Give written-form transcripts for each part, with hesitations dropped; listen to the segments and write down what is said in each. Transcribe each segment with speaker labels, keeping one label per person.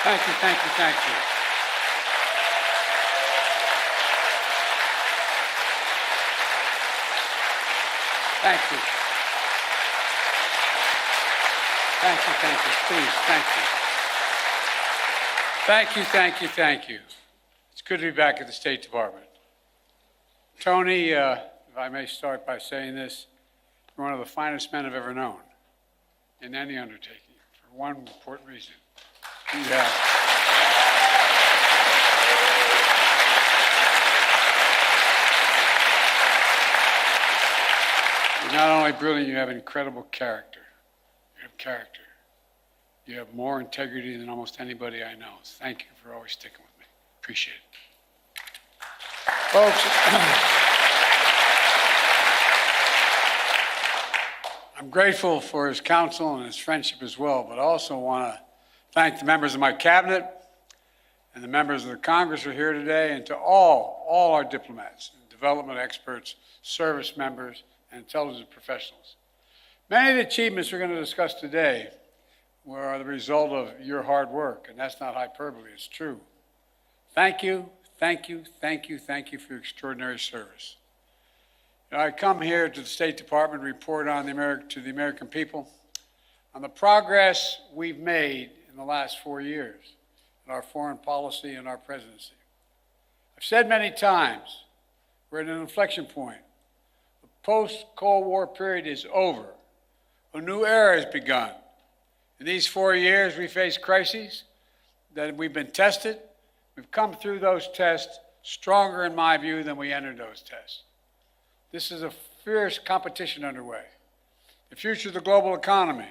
Speaker 1: Thank you, thank you, thank you. Thank you. Thank you, thank you, please, thank you. Thank you, thank you, thank you. It's good to be back at the State Department. Tony, if I may start by saying this, you're one of the finest men I've ever known in any undertaking, for one important reason. You You're not only brilliant, you have incredible character. You have character. You have more integrity than almost anybody I know. Thank you for always sticking with me. Appreciate it. Folks, I'm grateful for his counsel and his friendship as well, but I also want to thank the members of my cabinet and the members of the Congress who are here today, and to all our diplomats, development experts, service members, and intelligence professionals. Many of the achievements we're going to discuss today were the result of your hard work, and that's not hyperbole, it's true. Thank you, thank you, thank you, thank you for your extraordinary service. I come here to the State Department to report on to the American people on the progress we've made in the last 4 years in our foreign policy and our presidency. I've said many times, we're at an inflection point. The post-Cold War period is over. A new era has begun. In these 4 years, we faced crises that we've been tested. We've come through those tests stronger, in my view, than we entered those tests. This is a fierce competition underway. The future of the global economy,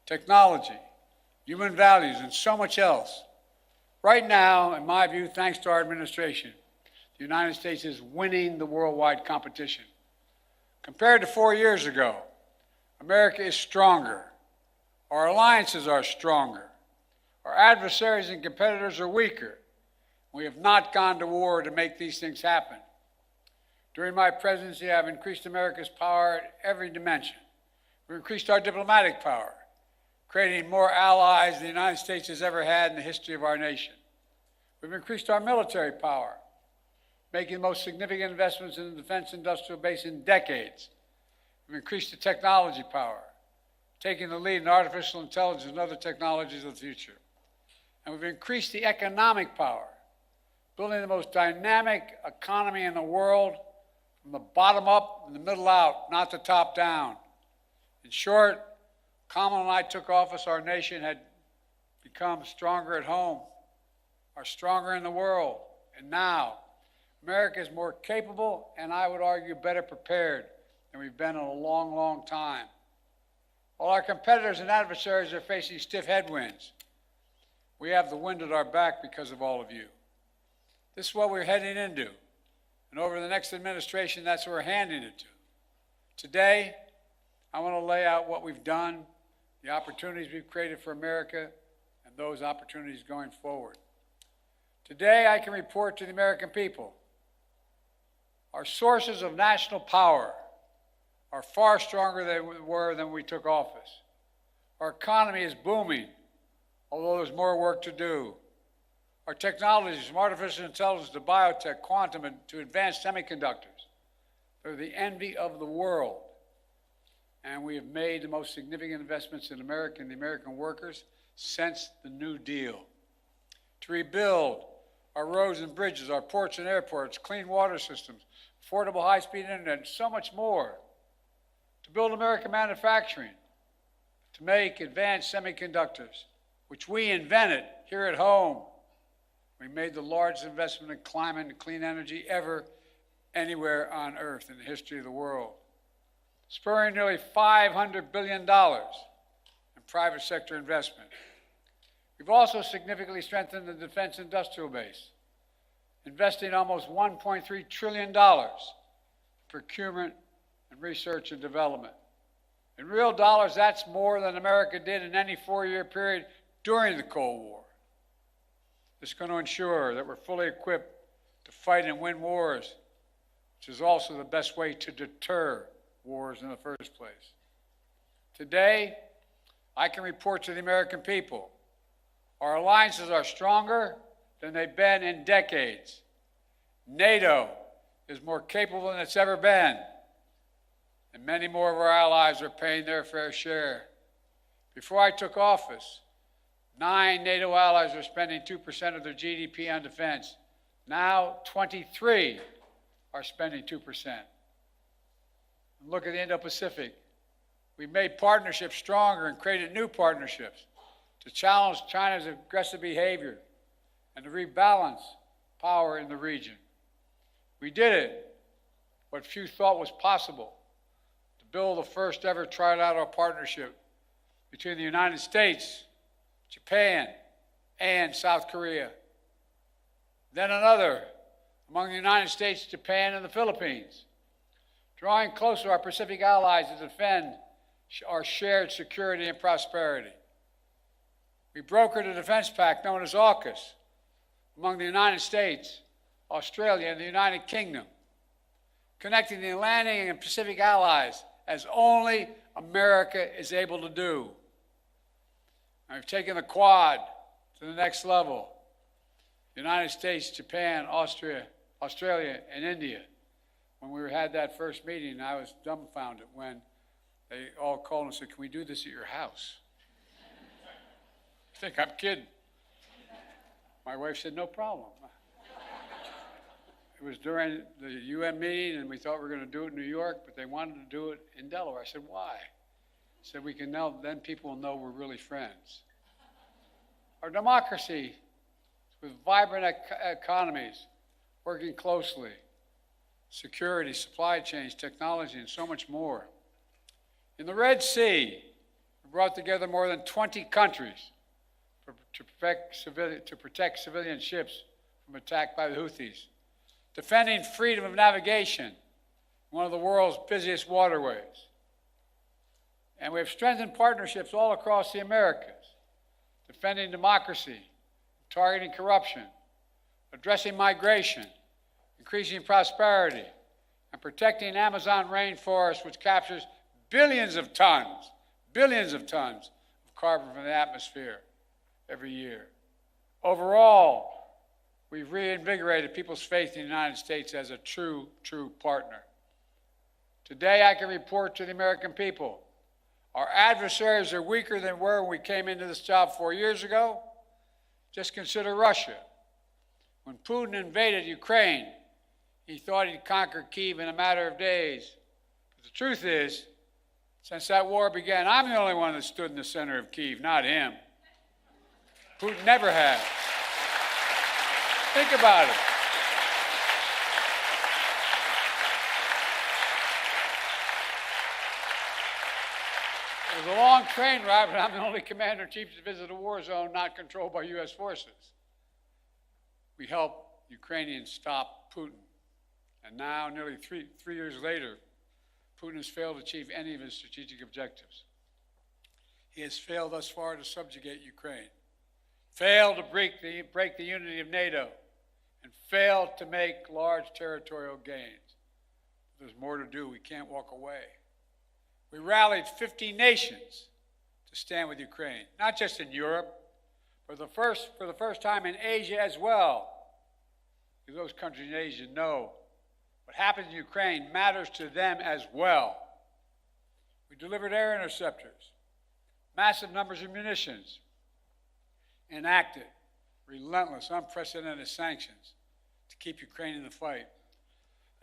Speaker 1: technology, human values, and so much else. Right now, in my view, thanks to our administration, the United States is winning the worldwide competition. Compared to 4 years ago, America is stronger. Our alliances are stronger. Our adversaries and competitors are weaker. We have not gone to war to make these things happen. During my presidency, I've increased America's power at every dimension. We've increased our diplomatic power, creating more allies than the United States has ever had in the history of our nation. We've increased our military power, making the most significant investments in the defense industrial base in decades. We've increased the technology power, taking the lead in artificial intelligence and other technologies of the future. And we've increased the economic power, building the most dynamic economy in the world from the bottom up and the middle out, not the top down. In short, Kamala and I took office, our nation had become stronger at home, are stronger in the world. And now, America is more capable and, I would argue, better prepared than we've been in a long, long time. While our competitors and adversaries are facing stiff headwinds, we have the wind at our back because of all of you. This is what we're heading into. And over the next administration, that's what we're handing it to. Today, I want to lay out what we've done, the opportunities we've created for America, and those opportunities going forward. Today, I can report to the American people, our sources of national power are far stronger than they were when we took office. Our economy is booming, although there's more work to do. Our technologies, from artificial intelligence to biotech, quantum, and to advanced semiconductors, they're the envy of the world. And we have made the most significant investments in America and the American workers since the New Deal. To rebuild our roads and bridges, our ports and airports, clean water systems, affordable high-speed internet, and so much more. To build American manufacturing, to make advanced semiconductors, which we invented here at home. We made the largest investment in climate and clean energy ever anywhere on Earth in the history of the world, spurring nearly $500 billion in private sector investment. We've also significantly strengthened the defense industrial base, investing almost $1.3 trillion in procurement and research and development. In real dollars, that's more than America did in any 4-year period during the Cold War. This is going to ensure that we're fully equipped to fight and win wars, which is also the best way to deter wars in the first place. Today, I can report to the American people Our alliances are stronger than they've been in decades. NATO is more capable than it's ever been, and many more of our allies are paying their fair share. Before I took office, 9 NATO allies were spending 2% of their GDP on defense. Now 23 are spending 2%. Look at the Indo-Pacific. We've made partnerships stronger and created new partnerships to challenge China's aggressive behavior and to rebalance power in the region. We did it, what few thought was possible, to build the first ever trilateral partnership between the United States, Japan, and South Korea. Then another among the United States, Japan, and the Philippines, drawing closer our Pacific allies to defend our shared security and prosperity. We brokered a defense pact known as AUKUS among the United States, Australia, and the United Kingdom, connecting the Atlantic and Pacific allies as only America is able to do. And we've taken the Quad to the next level. The United States, Japan, Australia, and India. When we had that first meeting, I was dumbfounded when they all called and said, "Can we do this at your house?" I think I'm kidding. My wife said, "No problem." It was during the UN meeting, and we thought we were going to do it in New York, but they wanted to do it in Delaware. I said, "Why?" He said, "We can know, then people will know we're really friends." Our democracy, with vibrant economies, working closely, security, supply chains, technology, and so much more. In the Red Sea, we brought together more than 20 countries to protect civilian ships from attack by the Houthis, defending freedom of navigation, one of the world's busiest waterways. And we have strengthened partnerships all across the Americas, defending democracy, targeting corruption, addressing migration, increasing prosperity, and protecting Amazon rainforest, which captures billions of tons of carbon from the atmosphere every year. Overall, we've reinvigorated people's faith in the United States as a true partner. Today, I can report to the American people, our adversaries are weaker than were when we came into this job 4 years ago. Just consider Russia. When Putin invaded Ukraine, he thought he'd conquer Kyiv in a matter of days. But the truth is, since that war began, I'm the only one that stood in the center of Kyiv, not him. Putin never has. Think about it. It was a long train ride, but I'm the only commander-in-chief to visit a war zone not controlled by U.S. forces. We helped Ukrainians stop Putin. And now, nearly three years later, Putin has failed to achieve any of his strategic objectives. He has failed thus far to subjugate Ukraine, failed to break the unity of NATO, and failed to make large territorial gains. There's more to do. We can't walk away. We rallied 50 nations to stand with Ukraine, not just in Europe, but for the first time in Asia as well. Because those countries in Asia know what happens in Ukraine matters to them as well. We delivered air interceptors, massive numbers of munitions, enacted relentless, unprecedented sanctions to keep Ukraine in the fight.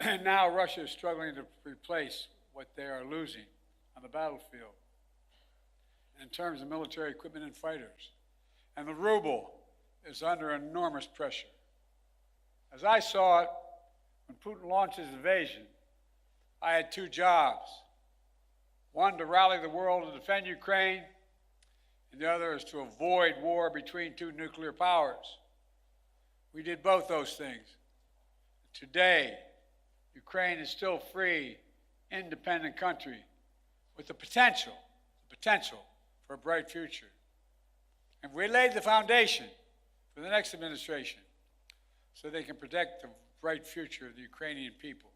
Speaker 1: And now Russia is struggling to replace what they are losing on the battlefield in terms of military equipment and fighters. And the ruble is under enormous pressure. As I saw it, when Putin launched his invasion, I had 2 jobs. One, to rally the world to defend Ukraine, and the other is to avoid war between 2 nuclear powers. We did both those things. Today, Ukraine is still free, independent country with the potential for a bright future. And we laid the foundation for the next administration so they can protect the bright future of the Ukrainian people.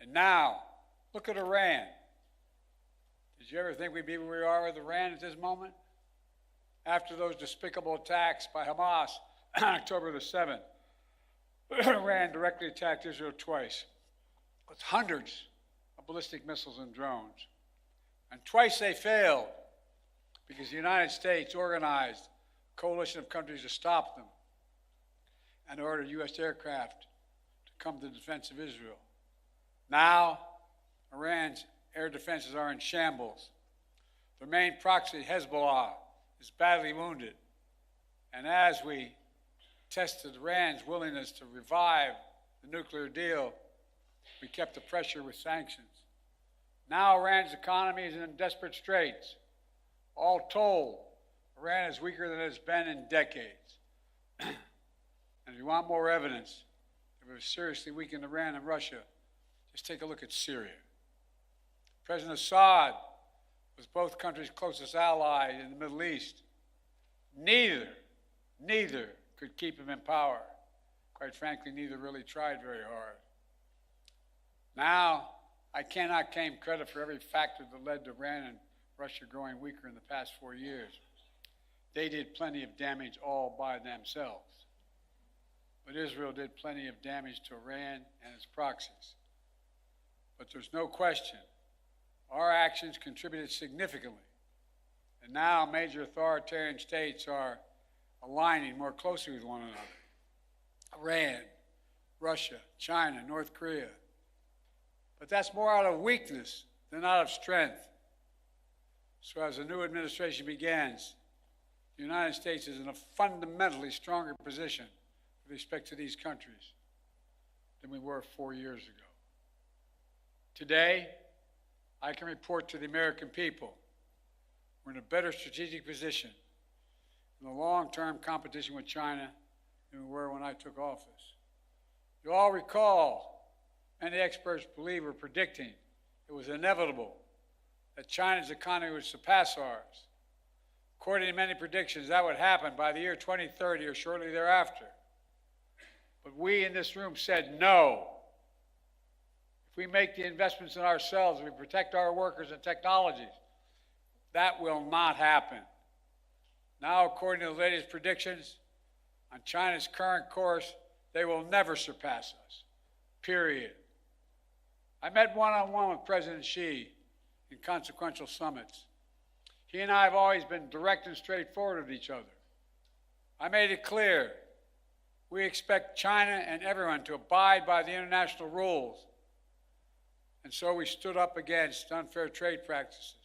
Speaker 1: And now, look at Iran. Did you ever think we'd be where we are with Iran at this moment? after those despicable attacks by Hamas on October the 7th, Iran directly attacked Israel twice with hundreds of ballistic missiles and drones. And twice they failed because the United States organized a coalition of countries to stop them and ordered U.S. aircraft to come to the defense of Israel. Now, Iran's air defenses are in shambles. Their main proxy, Hezbollah, is badly wounded. And as we tested Iran's willingness to revive the nuclear deal, we kept the pressure with sanctions. Now Iran's economy is in desperate straits. All told, Iran is weaker than it's been in decades. And if you want more evidence that we've seriously weakened Iran and Russia, just take a look at Syria. President Assad was both countries' closest ally in the Middle East. Neither could keep him in power. Quite frankly, neither really tried very hard. Now, I cannot claim credit for every factor that led to Iran and Russia growing weaker in the past 4 years. They did plenty of damage all by themselves. But Israel did plenty of damage to Iran and its proxies. But there's no question, our actions contributed significantly. And now major authoritarian states are aligning more closely with one another. Iran, Russia, China, North Korea. But that's more out of weakness than out of strength. So as the new administration begins, the United States is in a fundamentally stronger position with respect to these countries than we were 4 years ago. Today, I can report to the American people we're in a better strategic position in the long-term competition with China than we were when I took office. You all recall, many experts believe were predicting it was inevitable that China's economy would surpass ours. According to many predictions, that would happen by the year 2030 or shortly thereafter. But we in this room said no. If we make the investments in ourselves, we protect our workers and technologies, that will not happen. Now, according to the latest predictions, on China's current course, they will never surpass us, period. I met one-on-one with President Xi in consequential summits. He and I have always been direct and straightforward with each other. I made it clear we expect China and everyone to abide by the international rules. And so we stood up against unfair trade practices,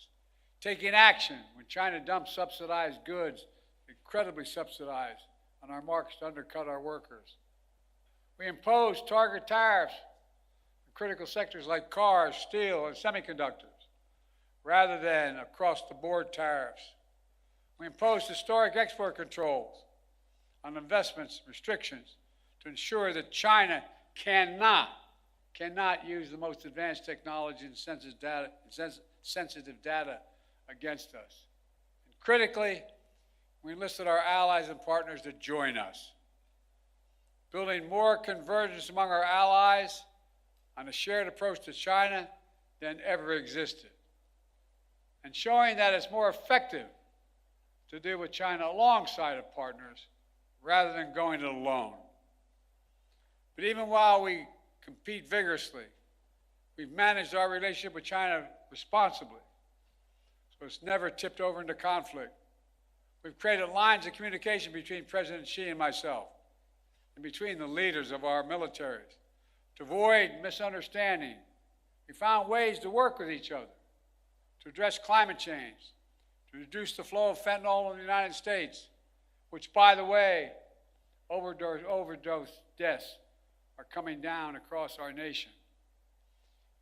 Speaker 1: taking action when China dumped subsidized goods, incredibly subsidized, on our markets to undercut our workers. We imposed target tariffs in critical sectors like cars, steel, and semiconductors, rather than across-the-board tariffs. We imposed historic export controls on investments, restrictions, to ensure that China cannot use the most advanced technology and sensitive data against us. And critically, we enlisted our allies and partners to join us, building more convergence among our allies on a shared approach to China than ever existed, and showing that it's more effective to deal with China alongside of partners rather than going it alone. But even while we compete vigorously, we've managed our relationship with China responsibly, so it's never tipped over into conflict. We've created lines of communication between President Xi and myself, and between the leaders of our militaries, to avoid misunderstanding. We found ways to work with each other, to address climate change, to reduce the flow of fentanyl in the United States, which, by the way, overdose deaths are coming down across our nation.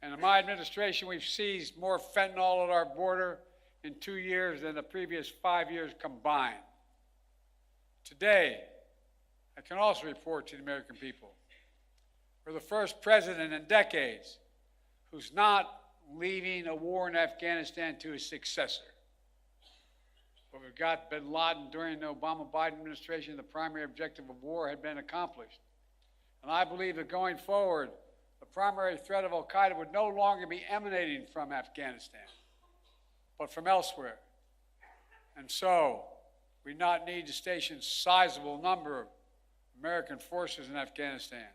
Speaker 1: And in my administration, we've seized more fentanyl at our border in 2 years than the previous 5 years combined. Today, I can also report to the American people, we're the first president in decades who's not leaving a war in Afghanistan to his successor. But we've got bin Laden during the Obama-Biden administration, the primary objective of war had been accomplished. And I believe that going forward, the primary threat of al-Qaeda would no longer be emanating from Afghanistan, but from elsewhere. And so, we not need to station sizable number of American forces in Afghanistan.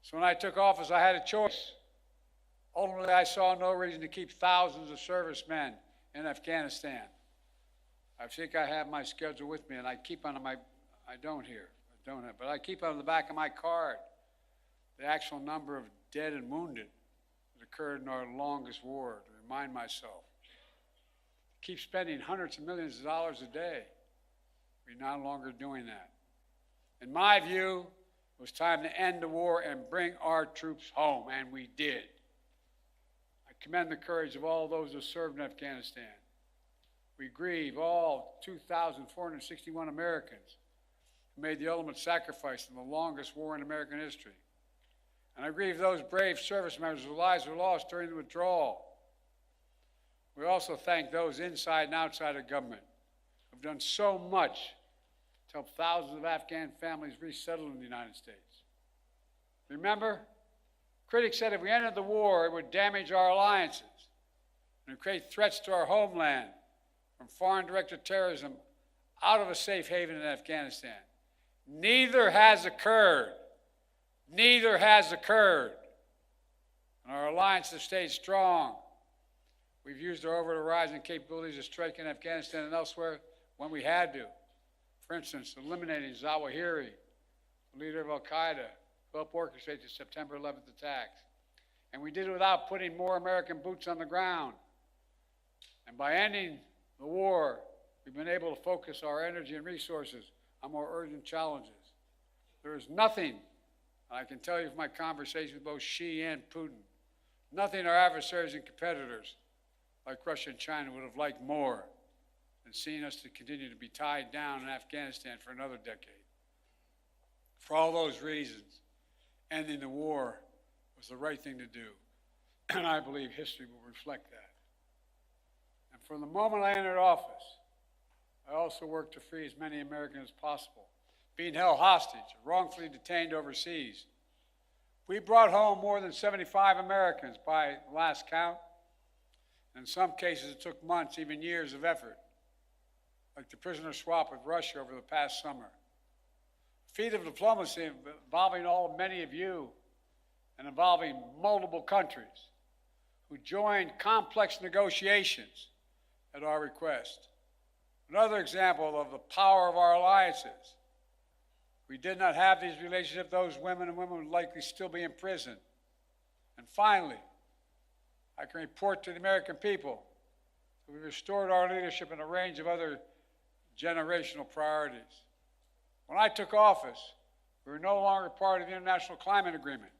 Speaker 1: So when I took office, I had a choice. Ultimately, I saw no reason to keep thousands of servicemen in Afghanistan. I think I have my schedule with me, and I keep on my, I don't here, I don't have, but I keep on the back of my card the actual number of dead and wounded that occurred in our longest war, to remind myself. Keep spending hundreds of millions of dollars a day. We're no longer doing that. In my view, it was time to end the war and bring our troops home, and we did. I commend the courage of all those who served in Afghanistan. We grieve all 2,461 Americans who made the ultimate sacrifice in the longest war in American history. And I grieve those brave service members whose lives were lost during the withdrawal. We also thank those inside and outside of government who have done so much to help thousands of Afghan families resettle in the United States. Remember, critics said if we ended the war, it would damage our alliances and create threats to our homeland from foreign-directed terrorism out of a safe haven in Afghanistan. Neither has occurred. Neither has occurred. And our alliance has stayed strong. We've used our over-the-horizon capabilities to strike in Afghanistan and elsewhere when we had to. For instance, eliminating Zawahiri, the leader of al-Qaeda, who helped orchestrate the September 11th attacks. And we did it without putting more American boots on the ground. And by ending the war, we've been able to focus our energy and resources on more urgent challenges. There is nothing, I can tell you from my conversation with both Xi and Putin, nothing our adversaries and competitors like Russia and China would have liked more than seeing us to continue to be tied down in Afghanistan for another decade. For all those reasons, ending the war was the right thing to do, and I believe history will reflect that. And from the moment I entered office, I also worked to free as many Americans as possible being held hostage or wrongfully detained overseas. We brought home more than 75 Americans by last count. In some cases, it took months, even years of effort, like the prisoner swap with Russia over the past summer. A feat of diplomacy involving many of you and involving multiple countries who joined complex negotiations at our request. Another example of the power of our alliances. We did not have these relationships, those women and women would likely still be in prison. And finally, I can report to the American people that we restored our leadership in a range of other generational priorities. When I took office, we were no longer part of the International Climate Agreement.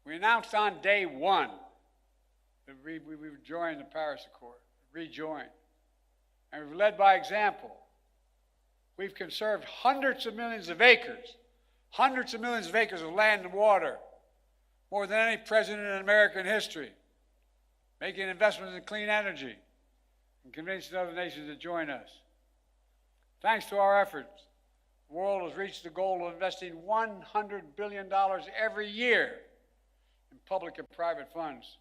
Speaker 1: We announced on day one that we would join the Paris Accord, rejoin. And we've led by example. We've conserved hundreds of millions of acres of land and water, more than any president in American history, making investments in clean energy and convincing other nations to join us. Thanks to our efforts, the world has reached the goal of investing $100 billion every year in public and private funds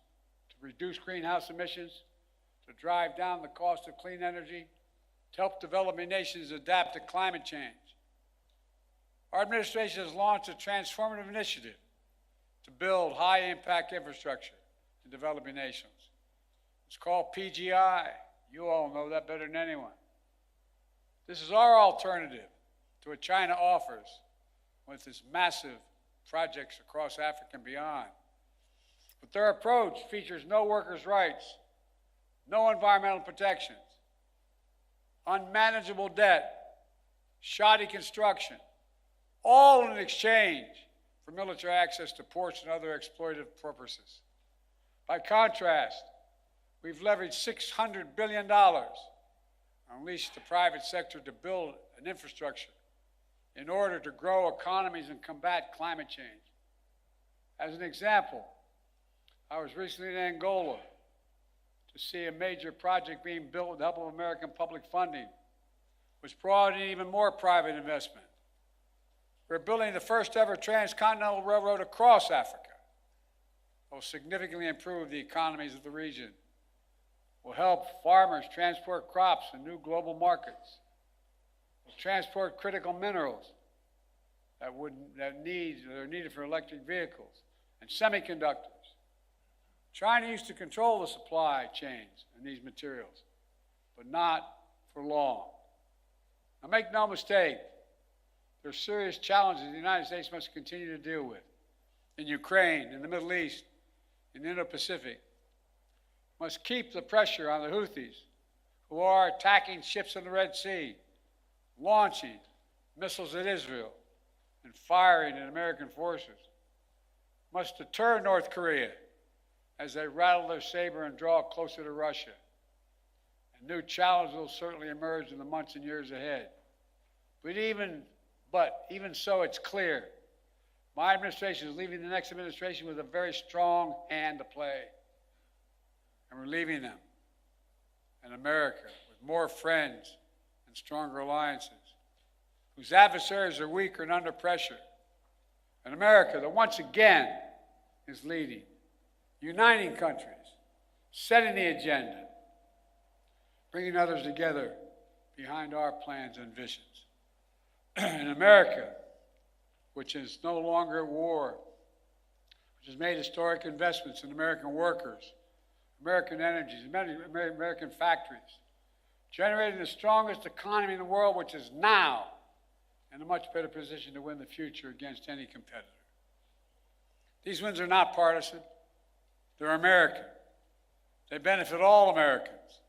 Speaker 1: to reduce greenhouse emissions, to drive down the cost of clean energy, to help developing nations adapt to climate change. Our administration has launched a transformative initiative to build high-impact infrastructure in developing nations. It's called PGI. You all know that better than anyone. This is our alternative to what China offers with its massive projects across Africa and beyond. But their approach features no workers' rights, no environmental protections, unmanageable debt, shoddy construction, all in exchange for military access to ports and other exploitative purposes. By contrast, we've leveraged $600 billion and unleashed the private sector to build an infrastructure in order to grow economies and combat climate change. As an example, I was recently in Angola to see a major project being built with the help of American public funding, which brought in even more private investment. We're building the first ever transcontinental railroad across Africa. It will significantly improve the economies of the region, will help farmers transport crops in new global markets, We'll transport critical minerals that are needed for electric vehicles and semiconductors. China used to control the supply chains and these materials, but not for long. Now make no mistake, there are serious challenges the United States must continue to deal with. In Ukraine, in the Middle East, in the Indo-Pacific. Must keep the pressure on the Houthis, who are attacking ships in the Red Sea, launching missiles at Israel, and firing at American forces. Must deter North Korea as they rattle their saber and draw closer to Russia. And new challenges will certainly emerge in the months and years ahead. But even so, it's clear my administration is leaving the next administration with a very strong hand to play. And we're leaving them in America with more friends and stronger alliances, whose adversaries are weaker and under pressure. An America that once again is leading, uniting countries, setting the agenda, bringing others together behind our plans and visions. An America which is no longer at war, which has made historic investments in American workers, American energies, American factories, generating the strongest economy in the world, which is now in a much better position to win the future against any competitor. These wins are not partisan. They're American. They benefit all Americans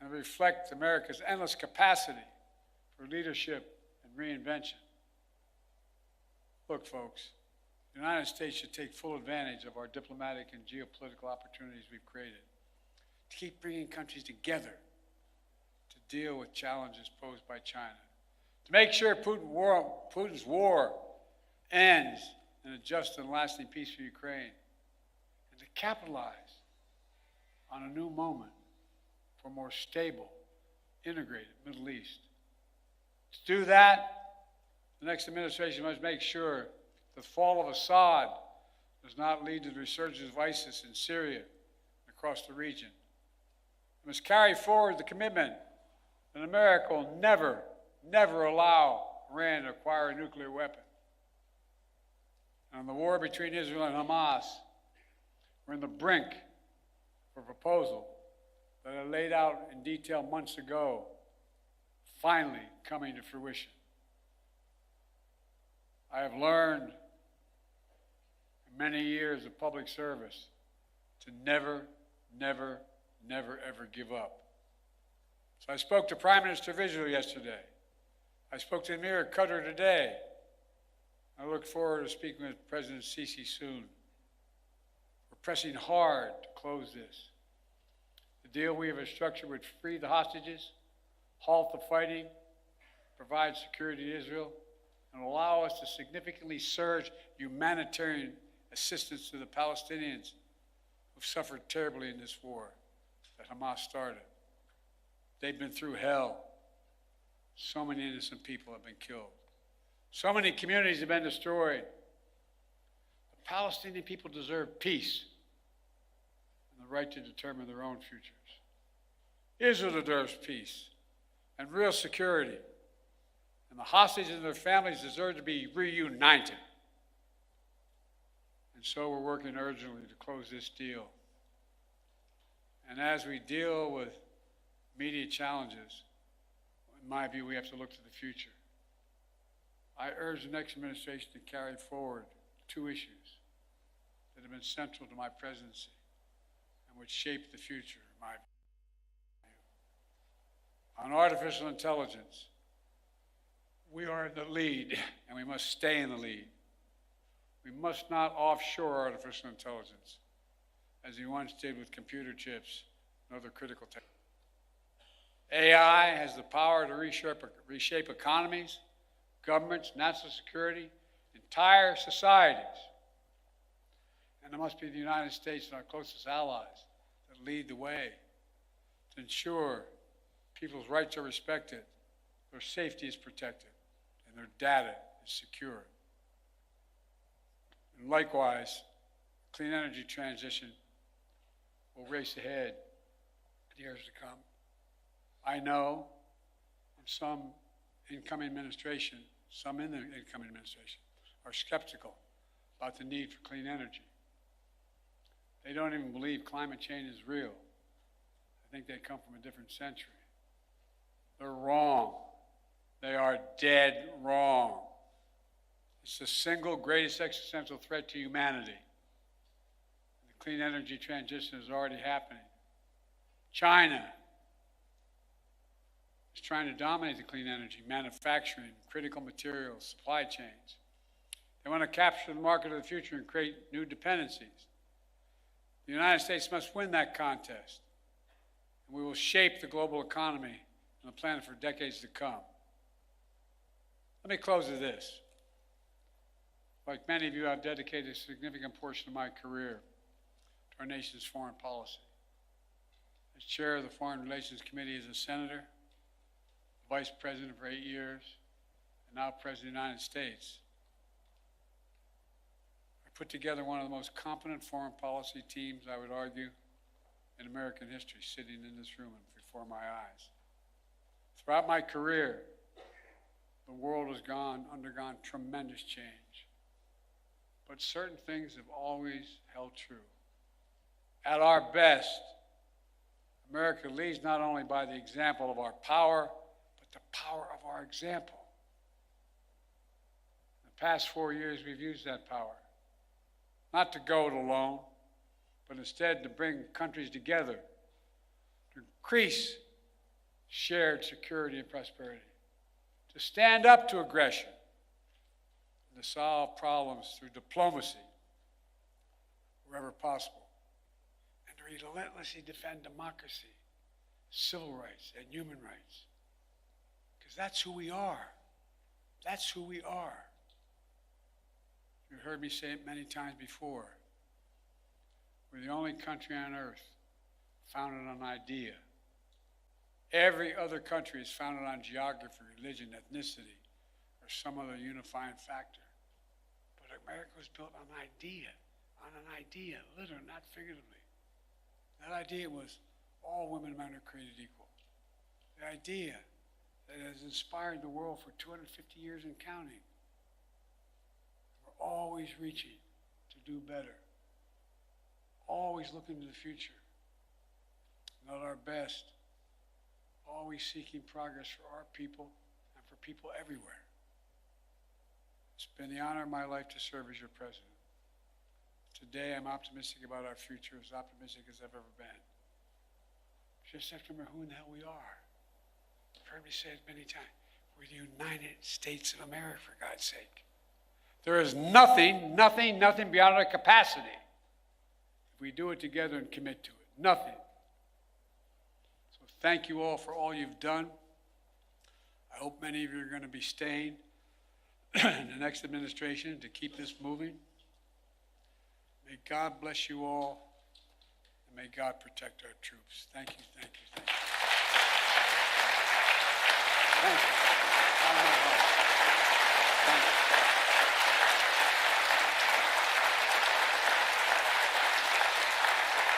Speaker 1: and reflect America's endless capacity for leadership and reinvention. Look, folks, the United States should take full advantage of our diplomatic and geopolitical opportunities we've created to keep bringing countries together to deal with challenges posed by China, to make sure Putin's war ends in a just and lasting peace for Ukraine, and to capitalize on a new moment for a more stable, integrated Middle East. To do that, the next administration must make sure the fall of Assad does not lead to the resurgence of ISIS in Syria and across the region. It must carry forward the commitment that America will never, never allow Iran to acquire a nuclear weapon. And on the war between Israel and Hamas, we're in the brink of a proposal that I laid out in detail months ago, finally coming to fruition. I have learned in many years of public service to never, never, never, ever give up. So I spoke to Prime Minister of Israel yesterday. I spoke to Emir Qatar today. I look forward to speaking with President Sisi soon. We're pressing hard to close this. The deal we have structured would free the hostages, halt the fighting, provide security to Israel, and allow us to significantly surge humanitarian assistance to the Palestinians who've suffered terribly in this war that Hamas started. They've been through hell. So many innocent people have been killed. So many communities have been destroyed. The Palestinian people deserve peace and the right to determine their own futures. Israel deserves peace and real security. And the hostages and their families deserve to be reunited. And so we're working urgently to close this deal. And as we deal with immediate challenges, in my view, we have to look to the future. I urge the next administration to carry forward two issues that have been central to my presidency and which shape the future, in my view. On artificial intelligence, we are in the lead, and we must stay in the lead. We must not offshore artificial intelligence, as we once did with computer chips and other critical technologies. AI has the power to reshape economies, governments, national security, entire societies. And it must be the United States and our closest allies that lead the way to ensure people's rights are respected, their safety is protected, and their data is secure. And likewise, clean energy transition will race ahead in years to come. I know, and some incoming administration, some in the incoming administration, are skeptical about the need for clean energy. They don't even believe climate change is real. I think they come from a different century. They're wrong. They are dead wrong. It's the single greatest existential threat to humanity. The clean energy transition is already happening. China is trying to dominate the clean energy, manufacturing, critical materials, supply chains. They want to capture the market of the future and create new dependencies. The United States must win that contest, and we will shape the global economy and the planet for decades to come. Let me close with this. Like many of you, I've dedicated a significant portion of my career to our nation's foreign policy. As chair of the Foreign Relations Committee as a senator, vice president for 8 years, and now president of the United States, I put together one of the most competent foreign policy teams, I would argue, in American history, sitting in this room and before my eyes. Throughout my career, the world has undergone tremendous change. But certain things have always held true. At our best, America leads not only by the example of our power, but the power of our example. In the past 4 years, we've used that power, not to go it alone, but instead to bring countries together, to increase shared security and prosperity, to stand up to aggression, and to solve problems through diplomacy wherever possible, and to relentlessly defend democracy, civil rights, and human rights. Because that's who we are. That's who we are. You've heard me say it many times before. We're the only country on earth founded on idea. Every other country is founded on geography, religion, ethnicity, or some other unifying factor. But America was built on an idea, literally, not figuratively. That idea was all women and men are created equal. The idea that has inspired the world for 250 years and counting. We're always reaching to do better. Always looking to the future. Not our best. Always seeking progress for our people and for people everywhere. It's been the honor of my life to serve as your president. Today, I'm optimistic about our future, as optimistic as I've ever been. Just have to remember who in the hell we are. You've heard me say it many times. We're the United States of America, for God's sake. There is nothing beyond our capacity if we do it together and commit to it. Nothing. So thank you all for all you've done. I hope many of you are going to be staying in the next administration to keep this moving. May God bless you all, and may God protect our troops. Thank you, thank you, thank you. Thank you.